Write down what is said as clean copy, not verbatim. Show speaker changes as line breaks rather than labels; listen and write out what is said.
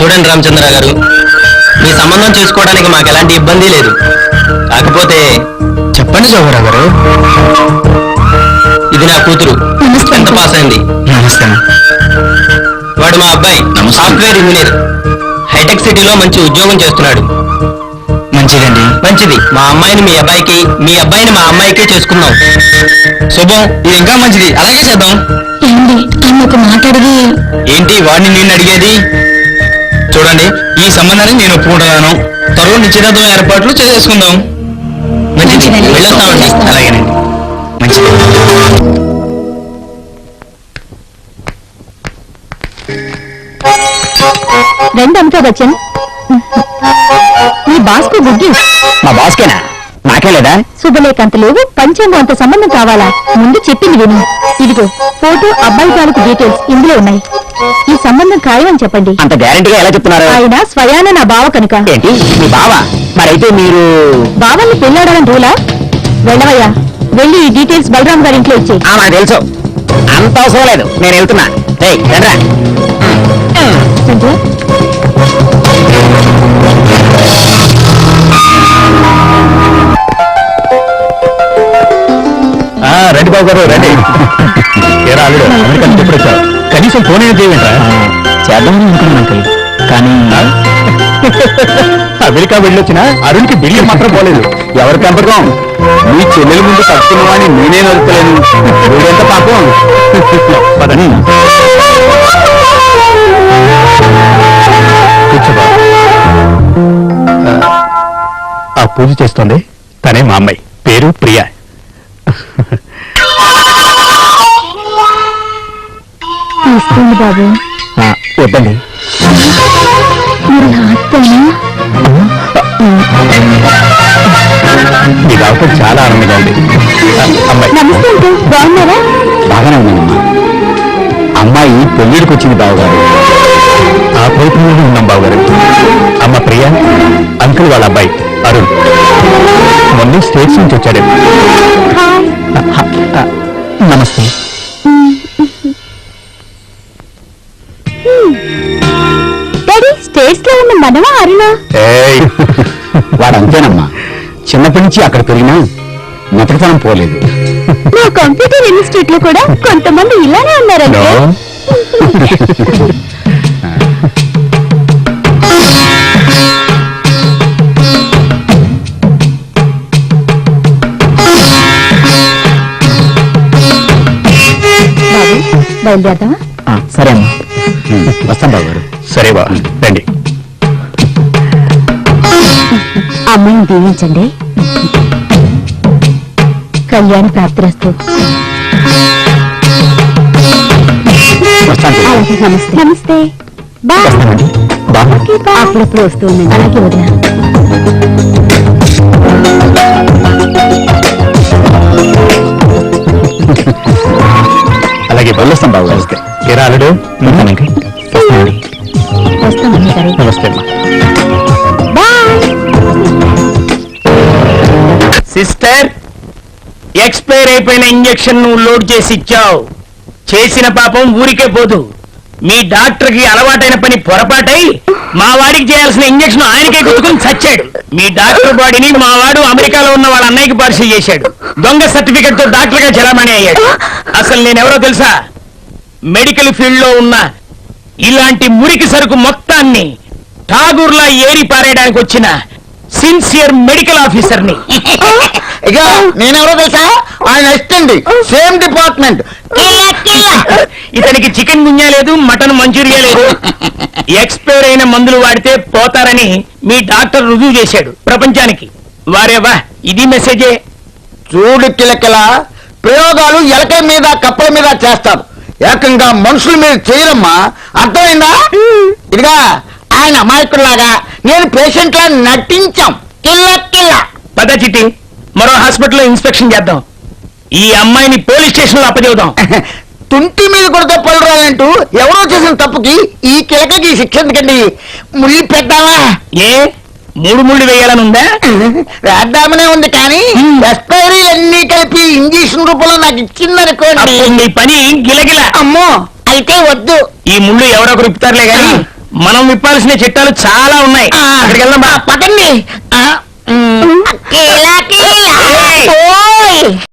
చూడండి రామచంద్ర గారు, మీ సంబంధం చేసుకోవడానికి మాకు ఎలాంటి ఇబ్బంది లేదు. కాకపోతే
చెప్పండి జోగరావు గారు.
ఇది నా కూతురు, ఎంత పాస్ అయింది.
నమస్తే.
వాడు మా అబ్బాయి, సాఫ్ట్వేర్ ఇంజనీర్, హైటెక్ సిటీలో మంచి ఉద్యోగం చేస్తున్నాడు.
మంచిదండి.
మంచిది. మా అమ్మాయిని మీ అబ్బాయికి, మీ అబ్బాయిని మా అమ్మాయికి చేసుకుందాం.
శుభం. ఇది ఇంకా మంచిది. అలాగే చేద్దాం.
ఏంటి ఆయన ఒక మాట అడిగి?
ఏంటి వాడిని నేను అడిగేది? చూడండి, ఈ సంబంధాన్ని నేను ఒప్పుకుంటున్నాను. త్వరలో నిశ్చితార్థం ఏర్పాట్లు చేసేసుకుందాం.
మంచిది, వెళ్ళొస్తామండి.
అలాగేనండి. మంచిది.
రండి అమితాబ్ బచ్చన్. మీ బాస్కు గుడ్డి.
మా బాస్కేనా? నాకే లేదా?
శుభలేఖ అంత లేవు, పంచాంగం అంత సంబంధం కావాలా? ముందు చెప్పింది విను. ఇదిగో ఫోటో, అబ్బాయి తాలూకు డీటెయిల్స్ ఇందులో ఉన్నాయి. ఈ సంబంధం ఖాయమని చెప్పండి.
అంత గ్యారెంటీగా ఎలా చెప్తున్నారు?
ఆయన స్వయాన నా బావ కనుక.
ఏంటి మీ బావ? మరైతే మీరు
బావల్ని పెళ్ళాడాలని రూలా? వెళ్ళవయ్యా, వెళ్ళి ఈ డీటెయిల్స్ బలరాం గారి ఇంట్లో ఇచ్చే.
నాకు తెలుసు, అంత అవసరం లేదు. నేను వెళ్తున్నా. రండి బాబు గారు, రండి. అల్లుడు అమెరికా నుంచి ఎప్పుడు వచ్చావు? కనీసం ఫోన్ ఏం చేయమంటా? చేద్దామని అనుకున్నాను అంకుల్, కానీ అమెరికా వెళ్ళొచ్చిన అరుణ్కి బిల్లు మాత్రం పోలేదు. ఎవరి పెంపకం? మీ చెల్లెల ముందు కట్టుకున్నవాడిని నేనే నడుపుతలేను. ఎంత పాపం. పదని కూర్చోబా. ఆ పూజ చేస్తోంది తనే మా అమ్మాయి, పేరు ప్రియా.
తీసుకోండి బాబు.
వద్దండి.
మీరు హాస్టల్నా?
మీ రావటం చాలా ఆనందంగా ఉంది. అమ్మాయి
నమస్తే అంకుల్, బాగున్నారా?
బాగానే ఉన్నానమ్మా. అమ్మాయి పెళ్ళిడికి వచ్చింది బావగారు. ఆ ప్రయత్నంలోనే ఉన్నాం బావగారు. అమ్మ ప్రియా, అంకుల్ వాళ్ళ అబ్బాయి అరుణ్ మొన్న స్టేట్స్ నుంచి వచ్చాడు. నమస్తే.
డాడీ, స్టేట్స్ లో ఉన్న మనవా అరుణా?
వాడు అంతేనమ్మా, చిన్నప్పటి నుంచి అక్కడ పెరిగినా మెతకతనం పోలేదు.
నా కంప్యూటర్ ఇన్స్టిట్యూట్ లో కూడా కొంతమంది ఇలానే ఉన్నారంటే. బాబు, బయలుదేరదామా?
సరే అమ్మా, వస్తాం బాబు గారు. సరే బా, రండి.
అమ్మాయిని దీవించండి. కళ్యాణి ప్రాప్తిరస్తు.
వస్తాను.
అలాగే, నమస్తే. నమస్తే.
వస్తానండి. బాబు
అప్పుడప్పుడు వస్తూ ఉండండి. అలాగే వదిన.
అలాగే వెళ్ళొస్తాం బాబు గారు. తీరా అల్లుడు వస్తానండి.
వస్తామని గారు.
నమస్తే అమ్మా.
సిస్టర్, ఎక్స్పైర్ అయిపోయిన ఇంజెక్షన్ నువ్వు లోడ్ చేసి ఇచ్చావు. చేసిన పాపం ఊరికే పోదు. మీ డాక్టర్ కి అలవాటైన పని పొరపాటై మా వాడికి చేయాల్సిన ఇంజెక్షన్ ఆయనకే గుర్తుకుని చచ్చాడు. మీ డాక్టర్ బాడీని మా వాడు అమెరికాలో ఉన్న వాళ్ళ అన్నయ్యకి పరిచయం చేశాడు. దొంగ సర్టిఫికెట్ తో డాక్టర్ గా చలామణి అయ్యాడు. అసలు నేనెవరో తెలుసా? మెడికల్ ఫీల్డ్ లో ఉన్న ఇలాంటి మురికి సరుకు మొత్తాన్ని ఠాగూర్లా ఏరి పారేయడానికి వచ్చిన సిన్సియర్ మెడికల్ ఆఫీసర్ని.
ఇక నేనెవరో తెలుసా? ఆయన అసిస్టెంట్, సేమ్ డిపార్ట్మెంట్.
ఇతనికి చికెన్ గున్యా లేదు, మటన్ మంచూరియా లేదు. ఎక్స్పైర్ అయిన మందులు వాడితే పోతారని మీ డాక్టర్ రుజువు చేశాడు ప్రపంచానికి. వారేవా, ఇది మెసేజే.
చూడు కిలకిల, ప్రయోగాలు ఎలక మీద కప్పల మీద చేస్తారు, ఏకంగా మనుషుల మీద చేయరమ్మా. అర్థమైందా? ఇదిగా ఆయన అమాయకుల్లాగా నేను పేషెంట్ లా నటించాం. కిల్ల
పద చిట్టి, మరో హాస్పిటల్లో ఇన్స్పెక్షన్ చేద్దాం. ఈ అమ్మాయిని పోలీస్ స్టేషన్ లో అప్పచెబుదాం.
తుంటి మీద కొడితే పళ్ళు రాలంటూ ఎవరో చేసిన తప్పుకి ఈ కిలకకి శిక్ష ఎందుకండి? ముళ్ళు పెట్టావా?
ఏ మూడు ముళ్ళు వేయాలనుందా?
వేద్దామనే ఉంది, కానీ ఎక్స్పైరీ అన్ని కలిపి ఇంజక్షన్ రూపంలో నాకు ఇచ్చిందనుకోండి.
నీ పని గిలగిల.
అమ్మో, అయితే వద్దు.
ఈ ముళ్ళు ఎవరొకరు ఇప్పుతారులే గాని మనం విప్పాల్సిన చిట్టాలు చాలా ఉన్నాయి. అక్కడికి వెళ్దాం బా.
పదండి